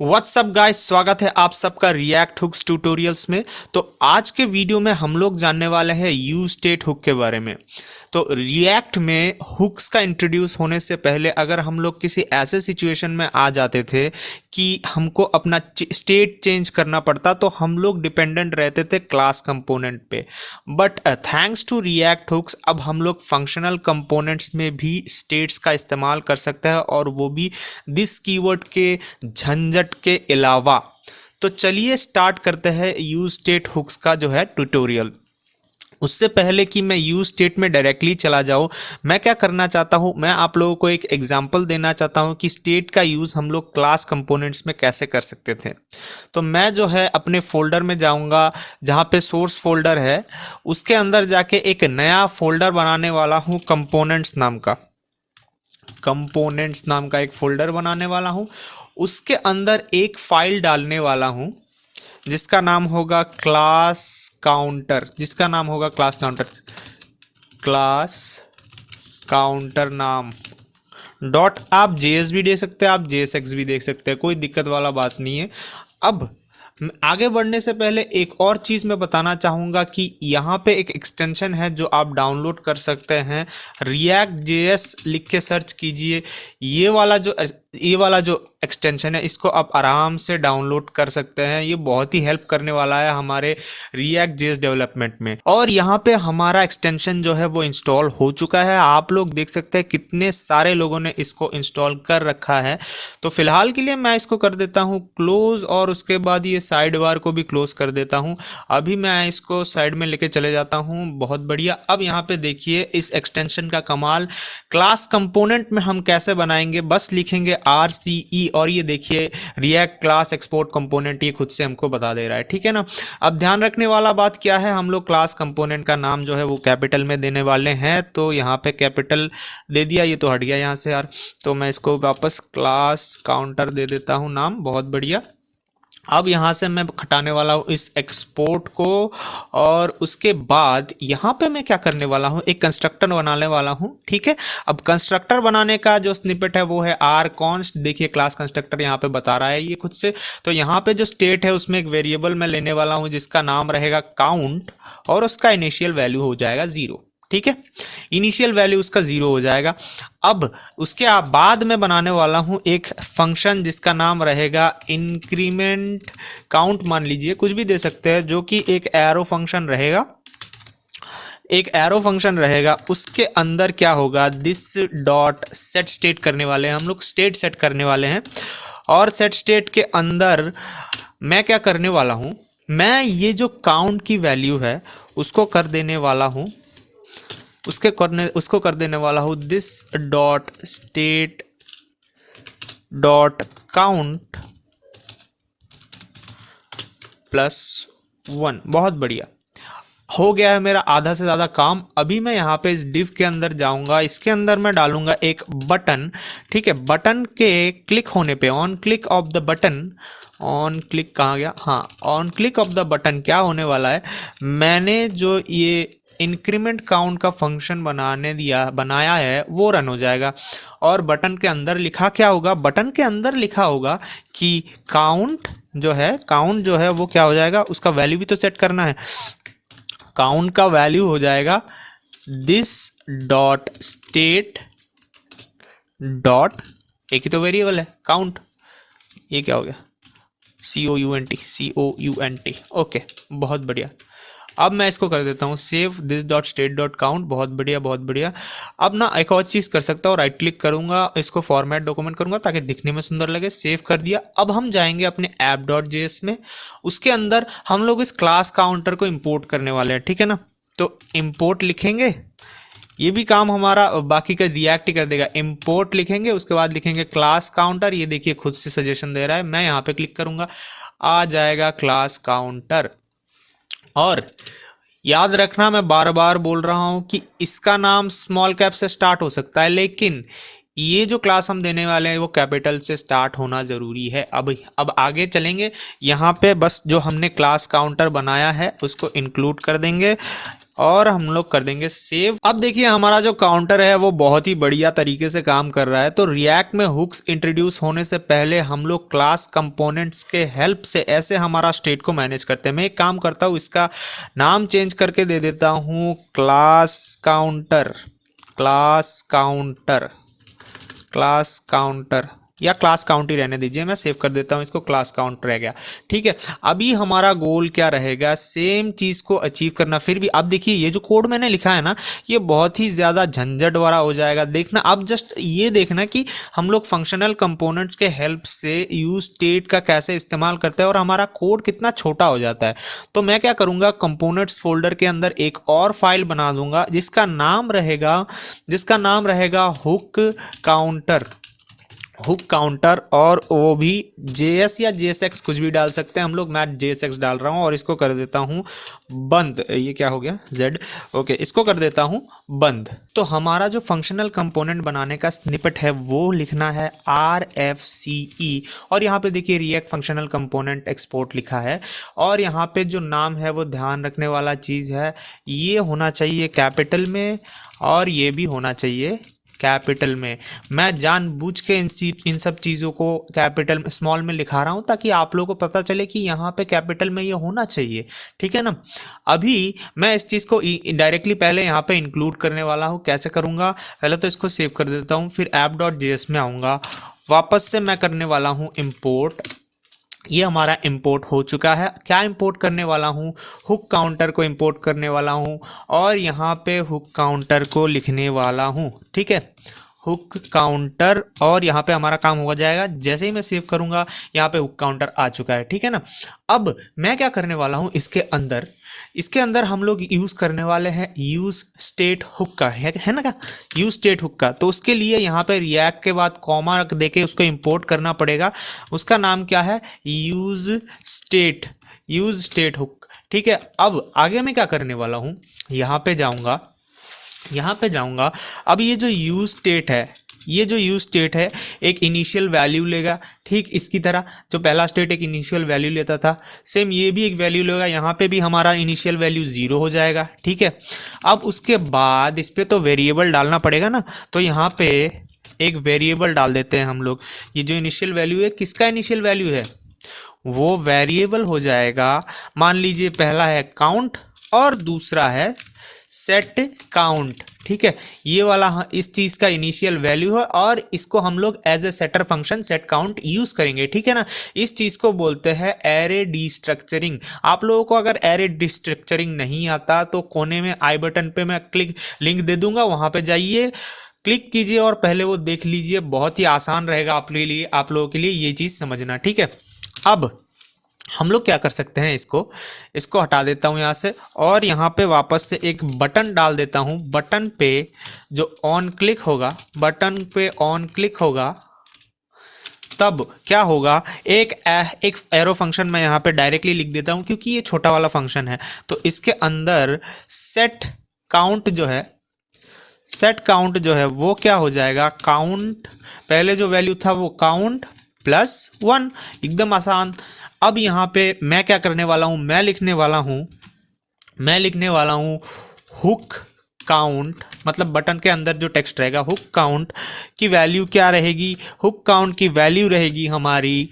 WhatsApp guys, स्वागत है आप सबका रिएक्ट हुक्स ट्यूटोरियल्स में। तो आज के वीडियो में हम लोग जानने वाले हैं यूज स्टेट हुक के बारे में। तो रिएक्ट में हुक्स का इंट्रोड्यूस होने से पहले अगर हम लोग किसी ऐसे सिचुएशन में आ जाते थे कि हमको अपना स्टेट चेंज करना पड़ता तो हम लोग डिपेंडेंट रहते थे क्लास कंपोनेंट पे। But thanks to React hooks अब हम लोग फंक्शनल कंपोनेंट्स में भी स्टेट्स का इस्तेमाल कर सकते हैं, और वो भी दिस कीवर्ड के झंझट के अलावा। तो चलिए स्टार्ट करते हैं यूज स्टेट हुक्स का जो है ट्यूटोरियल। उससे पहले कि मैं यूज स्टेट में डायरेक्टली चला जाऊं, मैं क्या करना चाहता हूं, मैं आप लोगों को एक एग्जांपल देना चाहता हूं कि स्टेट का यूज़ हम लोग क्लास कंपोनेंट्स में कैसे कर सकते थे। तो मैं जो है अपने फोल्डर में जाऊंगा जहां पे सोर्स फोल्डर है, उसके अंदर जाके एक नया फोल्डर बनाने वाला हूं, कंपोनेंट्स नाम का एक फोल्डर बनाने वाला हूं। उसके अंदर एक फाइल डालने वाला हूं जिसका नाम होगा क्लास काउंटर नाम डॉट। आप जेएस भी दे सकते हैं, आप जेएसएक्स भी देख सकते हैं, कोई दिक्कत वाला बात नहीं है। अब आगे बढ़ने से पहले एक और चीज़ मैं बताना चाहूँगा कि यहाँ पे एक एक्सटेंशन है जो आप डाउनलोड कर सकते हैं। रिएक्ट जेएस लिख के सर्च कीजिए। ये वाला जो एक्सटेंशन है इसको आप आराम से डाउनलोड कर सकते हैं। ये बहुत ही हेल्प करने वाला है हमारे रिएक्ट जेएस डेवलपमेंट में। और यहाँ पे हमारा एक्सटेंशन जो है वो इंस्टॉल हो चुका है। आप लोग देख सकते हैं कितने सारे लोगों ने इसको इंस्टॉल कर रखा है। तो फिलहाल के लिए मैं इसको कर देता हूँ क्लोज, और उसके बाद ये साइड बार को भी क्लोज कर देता हूँ। अभी मैं इसको साइड में लेके चले जाता हूँ। बहुत बढ़िया। अब यहाँ पे देखिए इस एक्सटेंशन का कमाल। क्लास कंपोनेंट में हम कैसे बनाएंगे, बस लिखेंगे RCE और ये देखिए रिएक्ट क्लास एक्सपोर्ट कंपोनेंट, ये खुद से हमको बता दे रहा है। ठीक है ना। अब ध्यान रखने वाला बात क्या है, हम लोग क्लास कंपोनेंट का नाम जो है वो कैपिटल में देने वाले हैं। तो यहाँ पे कैपिटल दे दिया, ये तो हट गया यहाँ से यार। तो मैं इसको वापस क्लास काउंटर दे देता हूँ नाम। बहुत बढ़िया। अब यहाँ से मैं हटाने वाला हूँ इस एक्सपोर्ट को, और उसके बाद यहाँ पे मैं क्या करने वाला हूँ, एक कंस्ट्रक्टर बनाने वाला हूँ। ठीक है। अब कंस्ट्रक्टर बनाने का जो स्निपेट है वो है rconst। देखिए क्लास कंस्ट्रक्टर यहाँ पे बता रहा है ये खुद से। तो यहाँ पे जो स्टेट है उसमें एक वेरिएबल मैं लेने वाला हूँ जिसका नाम रहेगा काउंट, और उसका इनिशियल वैल्यू हो जाएगा 0। ठीक है। इनिशियल वैल्यू उसका 0 हो जाएगा। अब उसके बाद मैं बनाने वाला हूं एक फंक्शन जिसका नाम रहेगा इंक्रीमेंट काउंट, मान लीजिए कुछ भी दे सकते हैं, जो कि एक एरो फंक्शन रहेगा। उसके अंदर क्या होगा, दिस डॉट सेट स्टेट करने वाले हैं हम लोग, स्टेट सेट करने वाले हैं। और सेट स्टेट के अंदर मैं क्या करने वाला हूं, मैं ये जो काउंट की वैल्यू है उसको कर देने वाला हूं, उसको कर देने वाला हूँ this dot state dot count +1। बहुत बढ़िया। हो गया है मेरा आधा से ज़्यादा काम। अभी मैं यहाँ पे इस डिव के अंदर जाऊँगा, इसके अंदर मैं डालूंगा एक बटन। ठीक है। बटन के क्लिक होने पे, on click of the button, on click कहाँ गया, हाँ, on click of the button क्या होने वाला है, मैंने जो ये इंक्रीमेंट काउंट का फंक्शन बनाया है वो रन हो जाएगा। और बटन के अंदर लिखा क्या होगा, बटन के अंदर लिखा होगा कि काउंट जो है वो क्या हो जाएगा, उसका वैल्यू भी तो सेट करना है। काउंट का वैल्यू हो जाएगा दिस डॉट स्टेट डॉट, एक ही तो वेरिएबल है काउंट, ये क्या हो गया, COUNT। ओके, बहुत बढ़िया। अब मैं इसको कर देता हूँ save this dot state dot count. बहुत बढ़िया, बहुत बढ़िया। अब ना एक और चीज़ कर सकता हूँ, राइट क्लिक करूँगा, इसको फॉर्मेट डॉक्यूमेंट करूँगा ताकि दिखने में सुंदर लगे। सेव कर दिया। अब हम जाएंगे अपने ऐप डॉट जेएस में, उसके अंदर हम लोग इस क्लास काउंटर को इम्पोर्ट करने वाले हैं। ठीक है ना। तो इम्पोर्ट लिखेंगे, ये भी काम हमारा बाकी का रिएक्ट ही कर देगा। इम्पोर्ट लिखेंगे, उसके बाद लिखेंगे क्लास काउंटर। ये देखिए खुद से सजेशन दे रहा है। मैं यहाँ पे क्लिक करूँगा, आ जाएगा क्लास काउंटर। और याद रखना, मैं बार बार बोल रहा हूं कि इसका नाम स्मॉल कैप से स्टार्ट हो सकता है, लेकिन ये जो क्लास हम देने वाले हैं वो कैपिटल से स्टार्ट होना ज़रूरी है। अब आगे चलेंगे। यहाँ पे बस जो हमने क्लास काउंटर बनाया है उसको इंक्लूड कर देंगे, और हम लोग कर देंगे सेव। अब देखिए हमारा जो काउंटर है वो बहुत ही बढ़िया तरीके से काम कर रहा है। तो रिएक्ट में हुक्स इंट्रोड्यूस होने से पहले हम लोग क्लास कंपोनेंट्स के हेल्प से ऐसे हमारा स्टेट को मैनेज करते हैं। मैं एक काम करता हूँ, इसका नाम चेंज करके दे देता हूँ class counter, class counter, class counter, या क्लास काउंट ही रहने दीजिए, मैं सेव कर देता हूँ इसको, क्लास काउंट रह गया। ठीक है, अभी हमारा गोल क्या रहेगा, सेम चीज़ को अचीव करना। फिर भी अब देखिए ये जो कोड मैंने लिखा है ना, ये बहुत ही ज़्यादा झंझट वाला हो जाएगा। देखना अब जस्ट ये देखना कि हम लोग फंक्शनल कंपोनेंट्स के हेल्प से यूज स्टेट का कैसे इस्तेमाल करते हैं और हमारा कोड कितना छोटा हो जाता है। तो मैं क्या करूँगा, कंपोनेंट्स फोल्डर के अंदर एक और फाइल बना दूंगा जिसका नाम रहेगा हुक काउंटर, हुक काउंटर, और वो भी JS या JSX कुछ भी डाल सकते हैं हम लोग। मैं JSX डाल रहा हूँ और इसको कर देता हूँ बंद। ये क्या हो गया, Z, ओके, इसको कर देता हूँ बंद। तो हमारा जो फंक्शनल कंपोनेंट बनाने का स्निपेट है वो लिखना है RFCE, और यहाँ पे देखिए रिएक्ट फंक्शनल कंपोनेंट एक्सपोर्ट लिखा है, और यहाँ पे जो नाम है वो ध्यान रखने वाला चीज़ है, ये होना चाहिए कैपिटल में और ये भी होना चाहिए कैपिटल में। मैं जानबूझ के इन सब चीज़ों को कैपिटल स्मॉल में लिखा रहा हूँ ताकि आप लोगों को पता चले कि यहाँ पे कैपिटल में ये होना चाहिए। ठीक है ना। अभी मैं इस चीज़ को डायरेक्टली पहले यहाँ पे इंक्लूड करने वाला हूँ। कैसे करूँगा, पहले तो इसको सेव कर देता हूँ, फिर app.js में आऊँगा, वापस से मैं करने वाला हूँ इम्पोर्ट। ये हमारा इंपोर्ट हो चुका है। क्या इंपोर्ट करने वाला हूँ, हुक काउंटर को इंपोर्ट करने वाला हूँ, और यहाँ पे हुक काउंटर को लिखने वाला हूँ। ठीक है, हुक काउंटर, और यहाँ पे हमारा काम हो जाएगा। जैसे ही मैं सेव करूँगा यहाँ पे हुक काउंटर आ चुका है। ठीक है ना। अब मैं क्या करने वाला हूँ, इसके अंदर हम लोग यूज़ करने वाले हैं यूज़ स्टेट हुक का, है ना, क्या यूज़ स्टेट हुक का। तो उसके लिए यहाँ पे रिएक्ट के बाद कॉमा देके उसको इंपोर्ट करना पड़ेगा। उसका नाम क्या है, यूज़ स्टेट हुक। ठीक है। अब आगे मैं क्या करने वाला हूँ, यहाँ पे जाऊँगा। अब ये जो यूज़ स्टेट है एक इनिशियल वैल्यू लेगा। ठीक इसकी तरह जो पहला स्टेट एक इनिशियल वैल्यू लेता था, सेम ये भी एक वैल्यू लेगा। यहाँ पे भी हमारा इनिशियल वैल्यू 0 हो जाएगा। ठीक है। अब उसके बाद इस पर तो वेरिएबल डालना पड़ेगा ना, तो यहाँ पे एक वेरिएबल डाल देते हैं हम लोग। ये जो इनिशियल वैल्यू है, किसका इनिशियल वैल्यू है, वो वेरिएबल हो जाएगा। मान लीजिए पहला है काउंट और दूसरा है सेट काउंट। ठीक है, ये वाला इस चीज़ का इनिशियल वैल्यू है, और इसको हम लोग as a setter function set count use करेंगे। ठीक है ना। इस चीज़ को बोलते हैं एरे डिस्ट्रक्चरिंग। आप लोगों को अगर एरे डिस्ट्रक्चरिंग नहीं आता तो कोने में आई बटन पे मैं लिंक दे दूंगा, वहाँ पे जाइए, क्लिक कीजिए और पहले वो देख लीजिए। बहुत ही आसान रहेगा आप लोगों के लिए ये चीज़ समझना। ठीक है। अब हम लोग क्या कर सकते हैं, इसको हटा देता हूँ यहाँ से, और यहाँ पे वापस से एक बटन डाल देता हूँ। बटन पे जो ऑन क्लिक होगा तब क्या होगा, एक एरो फंक्शन मैं यहाँ पे डायरेक्टली लिख देता हूँ क्योंकि ये छोटा वाला फंक्शन है। तो इसके अंदर सेट काउंट जो है वो क्या हो जाएगा, काउंट, पहले जो वैल्यू था वो काउंट +1, एकदम आसान। अब यहाँ पे मैं क्या करने वाला हूँ, मैं लिखने वाला हूँ हुक काउंट, मतलब बटन के अंदर जो टेक्स्ट रहेगा, हुक काउंट की वैल्यू क्या रहेगी, हुक काउंट की वैल्यू रहेगी हमारी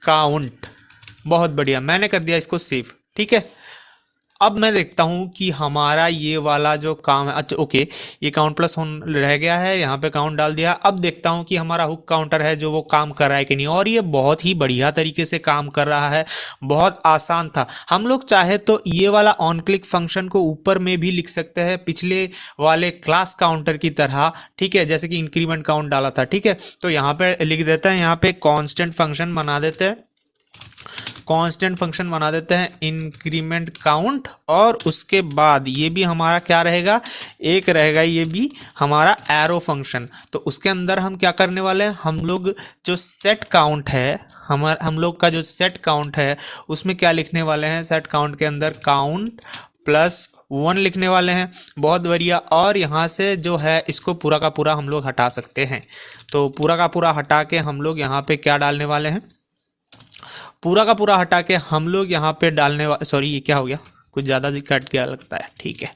काउंट। बहुत बढ़िया, मैंने कर दिया इसको सेव। ठीक है। अब मैं देखता हूँ कि हमारा ये वाला जो काम है, अच्छा ओके, ये काउंट प्लस रह गया है, यहाँ पे काउंट डाल दिया। अब देखता हूँ कि हमारा हुक काउंटर है जो वो काम कर रहा है कि नहीं, और ये बहुत ही बढ़िया तरीके से काम कर रहा है। बहुत आसान था। हम लोग चाहे तो ये वाला ऑन क्लिक फंक्शन को ऊपर में भी लिख सकते हैं पिछले वाले क्लास काउंटर की तरह। ठीक है, जैसे कि इंक्रीमेंट काउंट डाला था। ठीक है, तो यहाँ पे लिख देते हैं, यहाँ पे कांस्टेंट फंक्शन बना देते हैं इंक्रीमेंट काउंट, और उसके बाद ये भी हमारा क्या रहेगा, एक रहेगा ये भी हमारा एरो फंक्शन। तो उसके अंदर हम क्या करने वाले हैं, हम लोग जो सेट काउंट है, हम लोग का जो सेट काउंट है उसमें क्या लिखने वाले हैं, सेट काउंट के अंदर काउंट +1 लिखने वाले हैं। बहुत बढ़िया। और यहाँ से जो है इसको पूरा का पूरा हम लोग हटा सकते हैं। तो पूरा का पूरा हटा के हम लोग यहाँ पे क्या डालने वाले हैं, पूरा का पूरा हटा के हम लोग यहाँ पे डालने वाले, सॉरी ये क्या हो गया, कुछ ज़्यादा ही कट गया लगता है, ठीक है।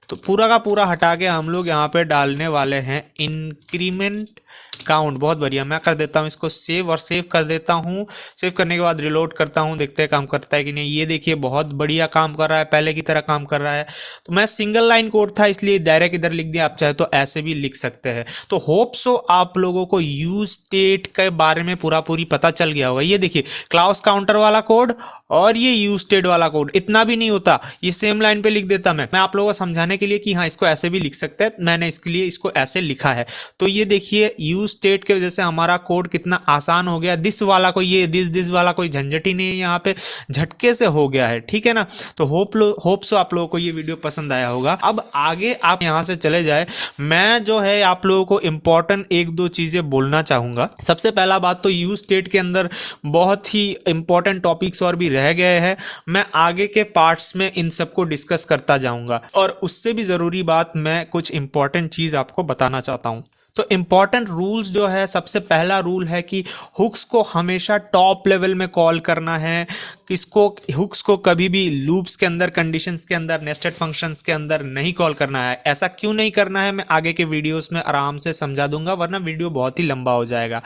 तो पूरा का पूरा हटा के हम लोग यहाँ पे डालने वाले हैं इंक्रीमेंट काउंट। बहुत बढ़िया, मैं कर देता हूँ इसको सेव और सेव कर देता हूँ। सेव करने के बाद रिलोड करता हूँ, देखते हैं काम करता है कि नहीं। ये देखिए बहुत बढ़िया काम कर रहा है, पहले की तरह काम कर रहा है। तो मैं सिंगल लाइन कोड था इसलिए डायरेक्ट इधर लिख दिया, आप चाहे तो ऐसे भी लिख सकते हैं। तो होप सो आप लोगों को यूज स्टेट के बारे में पूरी पता चल गया होगा। ये देखिए क्लाउस काउंटर वाला कोड और ये यूज स्टेट वाला कोड, इतना भी नहीं होता, ये सेम लाइन पे लिख देता। मैं आप लोगों को समझाने के लिए कि हाँ इसको ऐसे भी लिख सकते हैं, मैंने इसके लिए इसको ऐसे लिखा है। तो ये देखिए यूज स्टेट के वजह से हमारा कोड कितना आसान हो गया। दिस वाला कोई ये दिस वाला कोई झंझट ही नहीं है, यहाँ पे झटके से हो गया है, ठीक है ना। तो होप सो आप लोगों को ये वीडियो पसंद आया होगा। अब आगे आप यहाँ से चले जाए, मैं जो है आप लोगों को इंपॉर्टेंट एक दो चीजें बोलना चाहूंगा। सबसे पहला बात तो यूज स्टेट के अंदर बहुत ही इंपॉर्टेंट टॉपिक्स और भी रह गए हैं, मैं आगे के पार्ट्स में इन सबको डिस्कस करता जाऊंगा। और उससे भी जरूरी बात, मैं कुछ इंपॉर्टेंट चीज आपको बताना चाहता हूं। तो इंपॉर्टेंट रूल्स जो है, सबसे पहला रूल है कि हुक्स को हमेशा टॉप लेवल में कॉल करना है। इसको हुक्स को कभी भी लूप्स के अंदर, कंडीशंस के अंदर, नेस्टेड फंक्शंस के अंदर नहीं कॉल करना है। ऐसा क्यों नहीं करना है मैं आगे के वीडियोस में आराम से समझा दूंगा, वरना वीडियो बहुत ही लंबा हो जाएगा।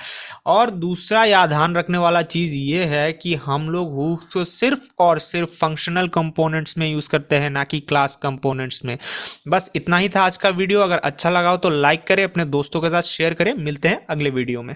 और दूसरा याद ध्यान रखने वाला चीज़ ये है कि हम लोग हुक्स को सिर्फ और सिर्फ फंक्शनल कंपोनेंट्स में यूज़ करते हैं, ना कि क्लास कंपोनेंट्स में। बस इतना ही था आज का वीडियो। अगर अच्छा लगा हो तो लाइक करें, अपने दोस्तों के साथ शेयर करें। मिलते हैं अगले वीडियो में।